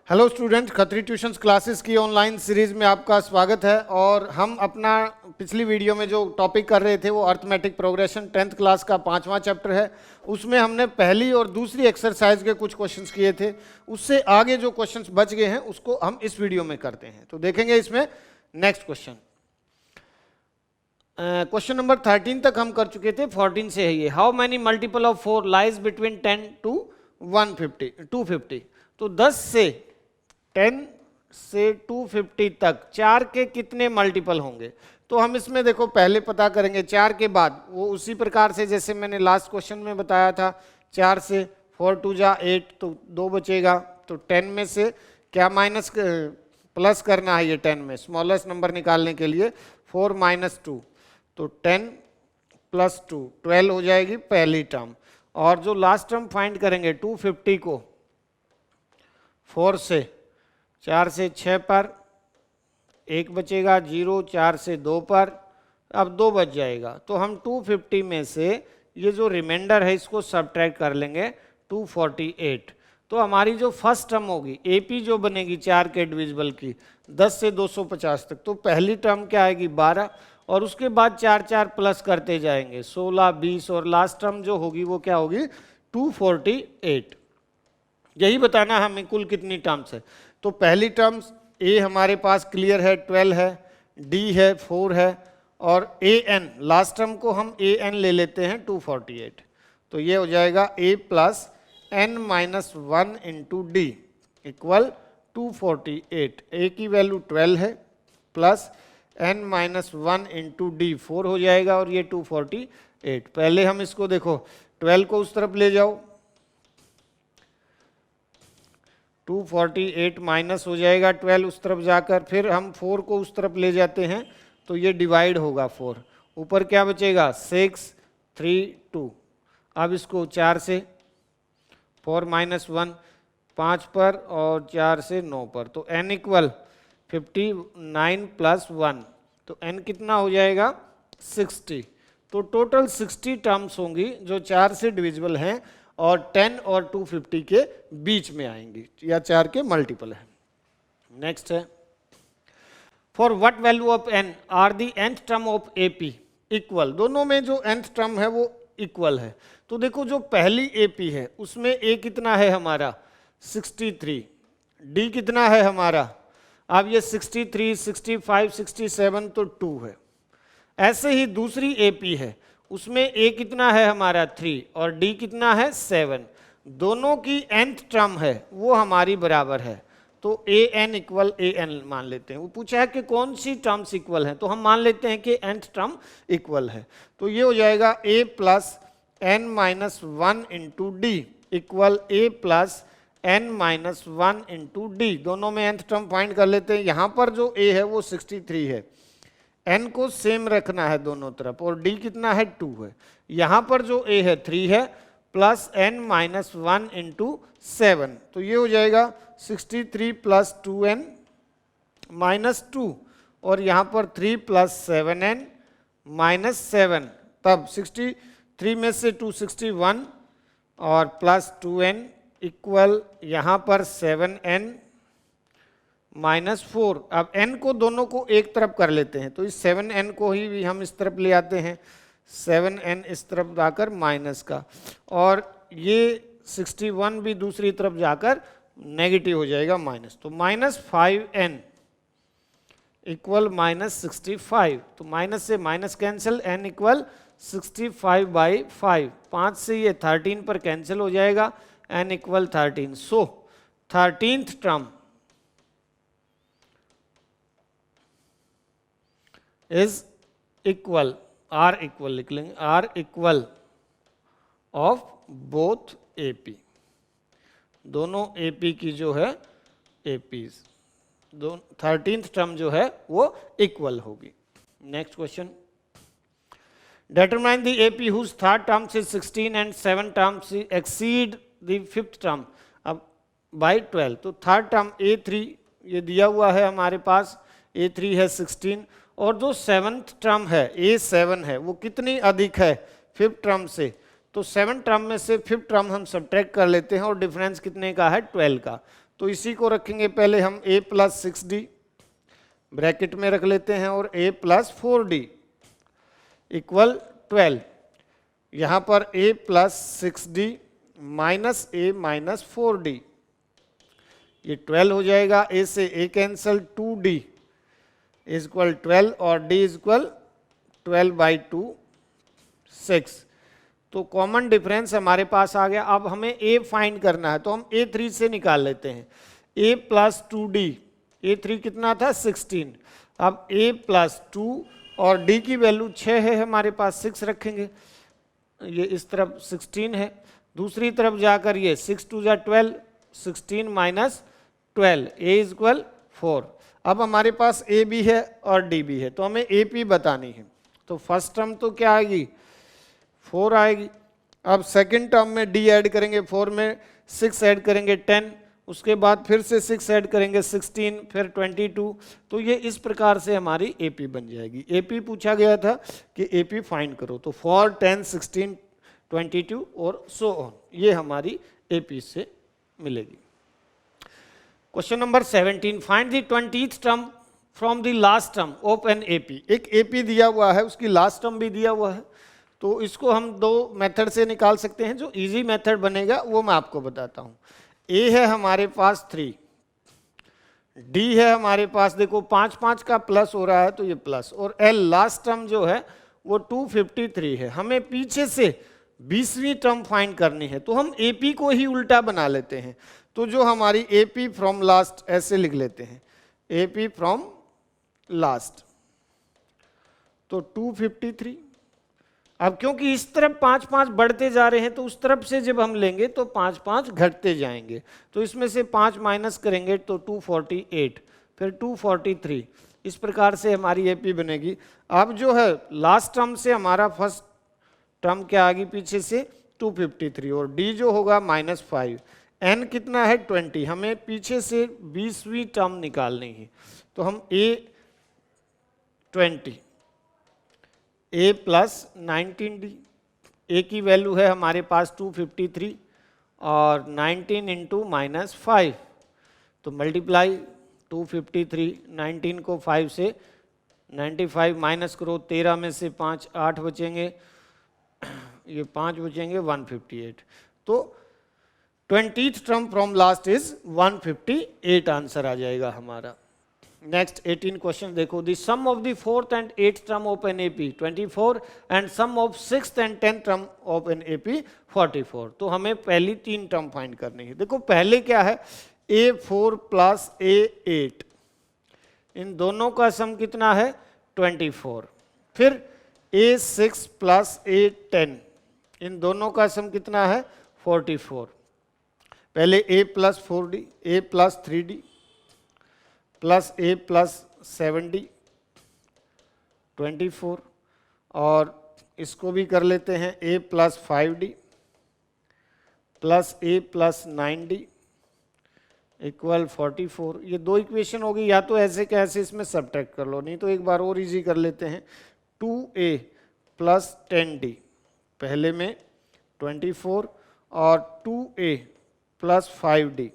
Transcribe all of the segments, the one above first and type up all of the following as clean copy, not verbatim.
Hello student, Khatri tuitions classes की online series में आपका स्वागत है। और हम अपना पिछली वीडियो में जो टॉपिक कर रहे थे वो अर्थमेटिक प्रोग्रेशन 10th क्लास का 5वां चैप्टर है। उसमें हमने पहली और दूसरी एक्सरसाइज के कुछ क्वेश्चंस किए थे। उससे आगे जो क्वेश्चंस बच गए हैं उसको हम इस वीडियो में करते हैं। तो देखेंगे इसमें नेक्स्ट क्वेश्चन। क्वेश्चन नंबर 13 तक हम कर चुके थे, 14 से है ये। How many multiple of 4 lies between 10 to 250। तो 10 से 10 से 250 तक 4 के कितने मल्टीपल होंगे। तो हम इसमें देखो पहले पता करेंगे 4 के बाद, वो उसी प्रकार से जैसे मैंने लास्ट क्वेश्चन में बताया था। 4 से 4 2 जा 8, तो 2 बचेगा। तो 10 में से क्या माइनस प्लस करना है, ये 10 में स्मॉलेस्ट नंबर निकालने के लिए 4 - 2, तो 10 + 2 12 हो जाएगी पहली टर्म। और जो लास्ट टर्म फाइंड करेंगे 250 को 4 से 4 से 6 पर 1 बचेगा, 0 4 से 2 पर अब 2 बच जाएगा। तो हम 250 में से ये जो रिमाइंडर है इसको सब्ट्रैक्ट कर लेंगे 248। तो हमारी जो फर्स्ट टर्म होगी एपी जो बनेगी 4 के डिविजिबल की 10 से 250 तक, तो पहली टर्म क्या आएगी 12, और उसके बाद 4 4 प्लस करते जाएंगे 16 20, और लास्ट टर्म जो होगी वो क्या होगी 248। यही बताना हमें कुल कितनी टर्म्स है। तो पहली टर्म्स ए हमारे पास क्लियर है 12 है, डी है 4 है, और ए एन लास्ट टर्म को हम ए एन ले लेते हैं 248। तो ये हो जाएगा A plus N minus 1 into D equal 248। A की वैल्यू 12 है plus N minus 1 into D 4 हो जाएगा, और ये 248। पहले हम इसको देखो 12 को उस तरफ ले जाओ, 248 माइनस हो जाएगा 12 उस तरफ जाकर, फिर हम 4 को उस तरफ ले जाते हैं तो ये डिवाइड होगा 4, ऊपर क्या बचेगा 6 3 2। अब इसको 4 से 4 - 1 5 पर और 4 से 9 पर, तो n इक्वल 59 + 1, तो n कितना हो जाएगा 60। तो टोटल 60 टर्म्स होंगी जो 4 से डिविजिबल हैं और 10 और 250 के बीच में आएंगी, या 4 के मल्टीपल है। नेक्स्ट है for what value of n are the nth term of AP equal. दोनों में जो nth टर्म है वो इक्वल है। तो देखो जो पहली AP है उसमें a कितना है हमारा 63, d कितना है हमारा, अब ये 63 65 67 तो 2 है। ऐसे ही दूसरी AP है, उसमें a कितना है हमारा 3 और d कितना है 7। दोनों की nth टर्म है वो हमारी बराबर है, तो an इक्वल an मान लेते हैं। वो पूछा है कि कौन सी टर्म्स इक्वल हैं, तो हम मान लेते हैं कि nth टर्म इक्वल है। तो ये हो जाएगा a plus n minus 1 into D equal a plus n minus 1 into D. दोनों में nth टर्म फाइंड कर लेते हैं। यहाँ पर जो a है वो 63 है, n को सेम रखना है दोनों तरफ, और d कितना है 2 है। यहाँ पर जो a है 3 है प्लस n माइनस 1 इंटू 7, तो ये हो जाएगा 63 प्लस 2n माइनस 2, और यहाँ पर 3 प्लस 7n माइनस 7, तब 63 में से 261 और प्लस 2n इक्वल यहाँ पर 7n माइनस 4। अब n को दोनों को एक तरफ कर लेते हैं, तो इस 7n को ही भी हम इस तरफ ले आते हैं, 7n इस तरफ जाकर माइनस का, और ये 61 भी दूसरी तरफ जाकर नेगेटिव हो जाएगा माइनस, तो माइनस 5n इक्वल माइनस 65। तो माइनस से माइनस कैंसिल, n इक्वल 65/5, 5 से ये 13 पर कैंसिल हो जाएगा, n equal 13। So 13th term is equal, are equal लिख लेंगे, are equal of both AP। दोनों AP की जो है APs, 13th टर्म जो है वो इक्वल होगी। Next question, determine the AP whose third term is 16 and 7 terms exceed the fifth term अब बाय 12। तो थर्ड टर्म A3 ये दिया हुआ है हमारे पास, A3 है 16, और जो 7th टर्म है A7 है वो कितनी अधिक है 5th टर्म से, तो 7 टर्म में से 5th टर्म हम सब्ट्रैक्ट कर लेते हैं, और डिफरेंस कितने का है 12 का। तो इसी को रखेंगे पहले हम a प्लस 6d ब्रैकेट में रख लेते हैं और a प्लस 4d इक्वल 12। यहाँ पर a plus 6d minus a minus 4d, ये 12 हो जाएगा। a से a cancel, 2d is equal 12 और d इज इक्वल 12/2 6। तो कॉमन डिफरेंस हमारे पास आ गया। अब हमें a फाइंड करना है तो हम a3 से निकाल लेते हैं। a प्लस 2d, a3 कितना था 16, अब a प्लस 2 और d की वैल्यू 6 है हमारे पास, 6 रखेंगे, ये इस तरफ 16 है, दूसरी तरफ जाकर ये 6 2 जा 12, 16 माइनस 12, a इज इक्वल 4। अब हमारे पास a भी है और d भी है तो हमें AP बतानी है। तो फर्स्ट टर्म तो क्या आएगी 4 आएगी। अब सेकंड टर्म में d ऐड करेंगे, 4 में 6 ऐड करेंगे 10, उसके बाद फिर से 6 ऐड करेंगे 16, फिर 22। तो ये इस प्रकार से हमारी AP बन जाएगी। AP पूछा गया था कि AP फाइंड करो, तो 4 10 16 22 और सो ऑन, ये हमारी AP से मिलेगी। Question number 17, find the 20th term from the last term of an AP। एक AP दिया हुआ है, उसकी लास्ट टर्म भी दिया हुआ है, तो इसको हम दो मेथड से निकाल सकते हैं। जो इजी मेथड बनेगा वो मैं आपको बताता हूँ। A है हमारे पास 3, D है हमारे पास, देखो 5 5 का प्लस हो रहा है तो ये प्लस, और L लास्ट टर्म जो है वो 253 है। हमें पीछे से 20वीं टर्म फाइंड करनी है तो हम AP को ही उल्टा बना लेते हैं। तो जो हमारी AP फ्रॉम लास्ट ऐसे लिख लेते हैं, AP फ्रॉम लास्ट, तो 253। अब क्योंकि इस तरफ 5 5 बढ़ते जा रहे हैं तो उस तरफ से जब हम लेंगे तो 5 5 घटते जाएंगे, तो इसमें से 5 माइनस करेंगे तो 248, फिर 243, इस प्रकार से हमारी AP बनेगी। अब जो है लास्ट टर्म से हमारा फर्स्ट टर्म क्या आ गई पीछे से 253, और D जो होगा -5, N कितना है 20, हमें पीछे से 20वीं टर्म निकालनी है तो हम A20, A plus 19D, A की वैल्यू है हमारे पास 253 और 19 इंटू -5, तो मल्टीप्लाई 253, 19 को 5 से 95 माइनस करो, 13 में से 5 8 बचेंगे, ये 5 बचेंगे 158। तो 20th term from last is 158 answer आ जाएगा हमारा। नेक्स्ट 18 क्वेश्चन देखो, the sum of the 4th and 8th term of an AP 24 and sum of 6th and 10th term of an AP 44। तो हमें पहली 3 टर्म फाइंड करनी है। देखो पहले क्या है, A4 प्लस A8, इन दोनों का सम कितना है 24, फिर A6 प्लस A10, इन दोनों का सम कितना है 44। पहले A plus 4D, A plus 3D plus A plus 7D 24, और इसको भी कर लेते हैं A plus 5D plus A plus 9D equal 44। ये दो इक्वेशन होगी, या तो ऐसे कैसे इसमें सब्ट्रैक्ट कर लो, नहीं तो एक बार और इजी कर लेते हैं। 2A प्लस 10D, पहले में 24 और 2A प्लस 5D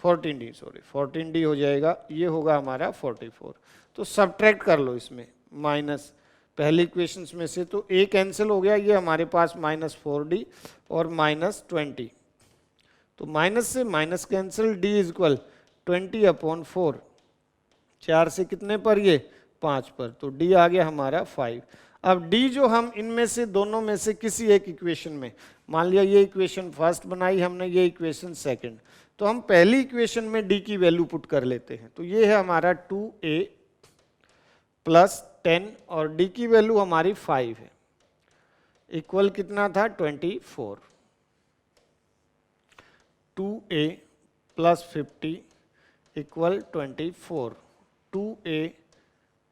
14D हो जाएगा, ये होगा हमारा 44। तो सब्ट्रैक्ट कर लो इसमें माइनस पहली इक्वेशंस में से, तो A कैंसिल हो गया, ये हमारे पास -4D और -20, तो माइनस से minus cancel, D is equal 20/4, 4 से कितने पर, ये 5 पर, तो D आ गया हमारा 5। अब D जो हम इनमें से दोनों में से किसी एक इक्वेशन में, मान लिया ये इक्वेशन फर्स्ट बनाई हमने, ये इक्वेशन सेकंड, तो हम पहली इक्वेशन में D की वैल्यू पुट कर लेते हैं। तो ये है हमारा 2A प्लस 10 और D की वैल्यू हमारी 5 है, इक्वल कितना था 24। 2A plus 50 equal 24, 2A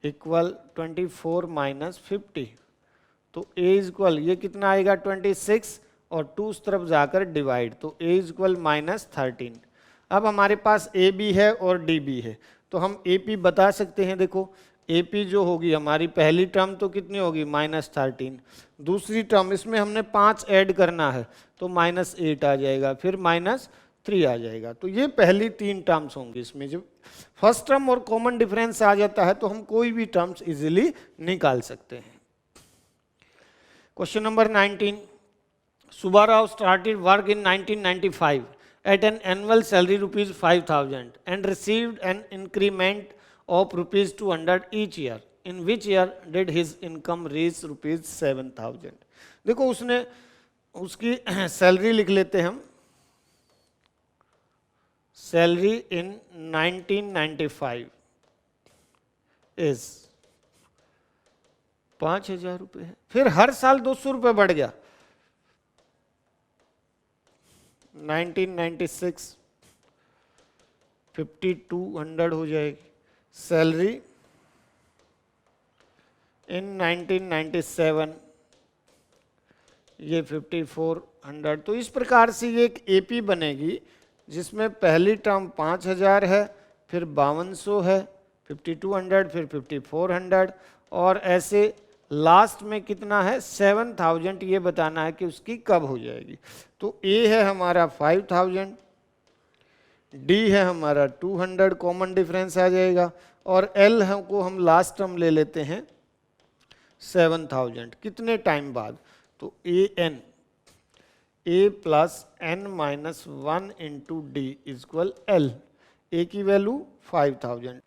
equal 24 minus 50, तो A इज इक्वल ये कितना आएगा 26 और 2 उस तरफ जाकर डिवाइड, तो A इज इक्वल -13। अब हमारे पास A भी है और D भी है, तो हम AP बता सकते हैं। देखो AP जो होगी हमारी पहली टर्म तो कितनी होगी -13, दूसरी टर्म इसमें हमने 5 ऐड करना है तो -8 आ जाएगा, फिर 3 आ जाएगा। तो ये पहली 3 टर्म्स होंगी इसमें। जब फर्स्ट टर्म और कॉमन डिफरेंस आ जाता है तो हम कोई भी टर्म्स इजीली निकाल सकते हैं। Question number 19, Subbarao started work in 1995 at an annual salary rupees 5,000 and received an increment of rupees 200 each year. In which year did his income reach rupees 7,000? देखो उसने उसकी सैलरी लिख लेते हैं हम। सैलरी इन 1995 इज 5,000 रुपये है। फिर हर साल 200 रुपये बढ़ गया। 1996 5,200 हो जाएगी। सैलरी इन 1997 ये 5,400। तो इस प्रकार से ये एक एपी बनेगी जिसमें पहली टर्म 5,000 है, फिर 5,200 है, 5,200, फिर 5,400 और ऐसे लास्ट में कितना है 7,000। ये बताना है कि उसकी कब हो जाएगी। तो ए है हमारा 5,000, डी है हमारा 200, कॉमन डिफरेंस आ जाएगा, और एल को हम लास्ट टर्म ले लेते हैं 7,000। कितने टाइम बाद? तो A plus N minus 1 into D equal L. A की वैल्यू 5,000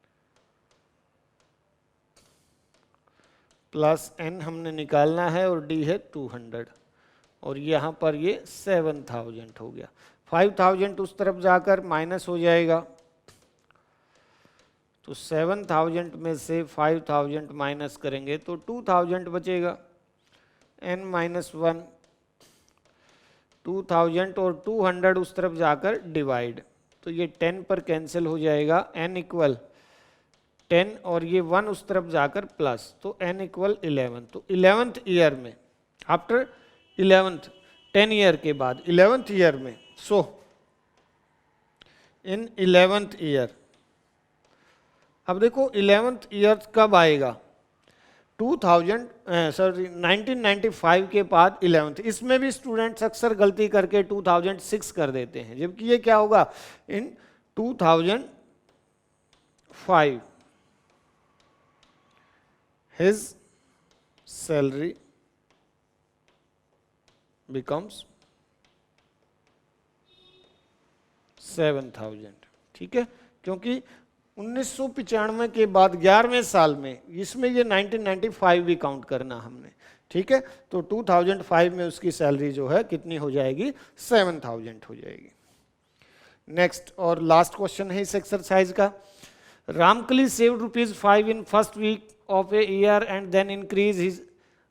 प्लस एन हमने निकालना है और डी है 200, और यहाँ पर ये 7,000 हो गया। 5,000 उस तरफ जाकर माइनस हो जाएगा, तो 7,000 में से 5,000 माइनस करेंगे तो 2,000 बचेगा। n माइनस 1, 2,000 और 200 उस तरफ जाकर डिवाइड, तो ये 10 पर कैंसिल हो जाएगा। n इक्वल 10 और ये 1 उस तरफ जाकर प्लस, तो n इक्वल 11। तो 11th ईयर में, आफ्टर 11th 10 ईयर के बाद 11th ईयर में, सो इन 11th ईयर, अब देखो 11th ईयर कब आएगा? 1995 के बाद 11th। इसमें भी स्टूडेंट्स अक्सर गलती करके 2006 कर देते हैं, जबकि ये क्या होगा? इन 2005 his salary becomes 7,000। ठीक है, क्योंकि 1995 के बाद 11वें साल में, इसमें ये 1995 भी काउंट करना हमने। ठीक है, तो 2005 में उसकी सैलरी जो है कितनी हो जाएगी? 7,000 हो जाएगी। नेक्स्ट और लास्ट क्वेश्चन है इस एक्सरसाइज का। Ramkali saved ₹5 in first week of a year and then increase his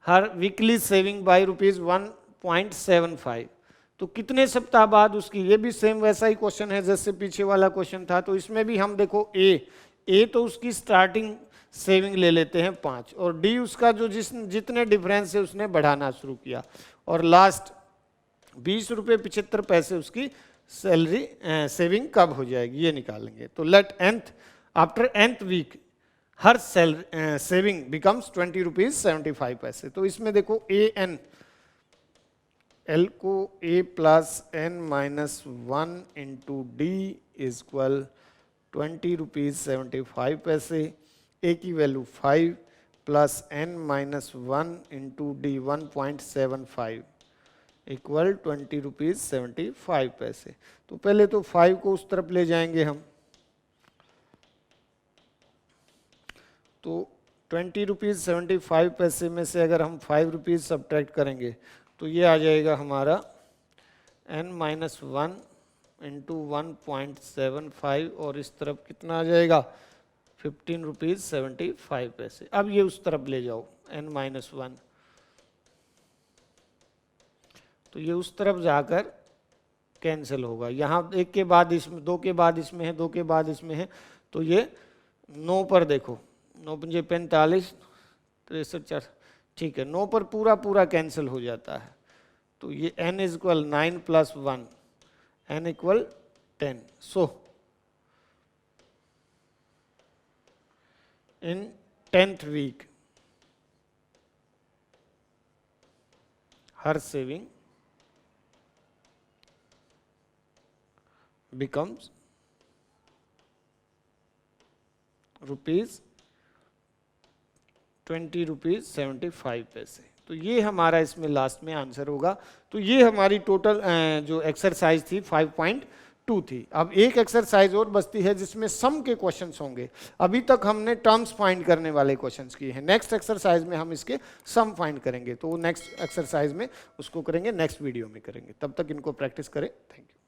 her weekly saving by ₹1.75। तो कितने सप्ताह बाद उसकी, ये भी सेम वैसा ही क्वेश्चन है जैसे पीछे वाला क्वेश्चन था। तो इसमें भी हम देखो ए तो उसकी स्टार्टिंग सेविंग ले लेते हैं 5, और डी उसका जो जितने डिफरेंस है उसने बढ़ाना शुरू किया, और लास्ट ₹20.75 उसकी सैलरी सेविंग कब हो जाएगी ये निकालेंगे। तो लेट आफ्टर nth वीक हर सेविंग बिकम्स ₹20.75। तो इसमें देखो एल को A plus N minus 1 into D equal ₹20.75। A की value 5 plus N minus 1 into D 1.75 equal ₹20.75। तो पहले तो 5 को उस तरफ ले जाएंगे हम, तो ₹20.75 में से अगर हम ₹5 सब्ट्रैक्ट करेंगे तो ये आ जाएगा हमारा n-1 इंटू 1.75, और इस तरफ कितना आ जाएगा? ₹15.75। अब ये उस तरफ ले जाओ n-1, तो ये उस तरफ जाकर कैंसिल होगा। यहाँ एक के बाद इसमें, 2 के बाद इसमें है, 2 के बाद इसमें है, तो ये 9 पर देखो, 9 पंजे 45, 63 4, ठीक है, 9 पर पूरा कैंसिल हो जाता है। तो ये n equal 9 plus 1, n equal 10। सो इन 10th वीक हर सेविंग becomes रुपीज 20 रुपीज 75 पैसे। तो ये हमारा इसमें लास्ट में आंसर होगा। तो ये हमारी टोटल जो एक्सरसाइज थी 5.2 थी। अब एक एक्सरसाइज और बचती है जिसमें सम के क्वेश्चंस होंगे। अभी तक हमने टर्म्स फाइंड करने वाले क्वेश्चंस किए हैं, नेक्स्ट एक्सरसाइज में हम इसके सम फाइंड करेंगे। तो नेक्स्ट एक्सरसाइज में उसको करेंगे, नेक्स्ट वीडियो में करेंगे। तब तक इनको प्रैक्टिस करें। Thank you.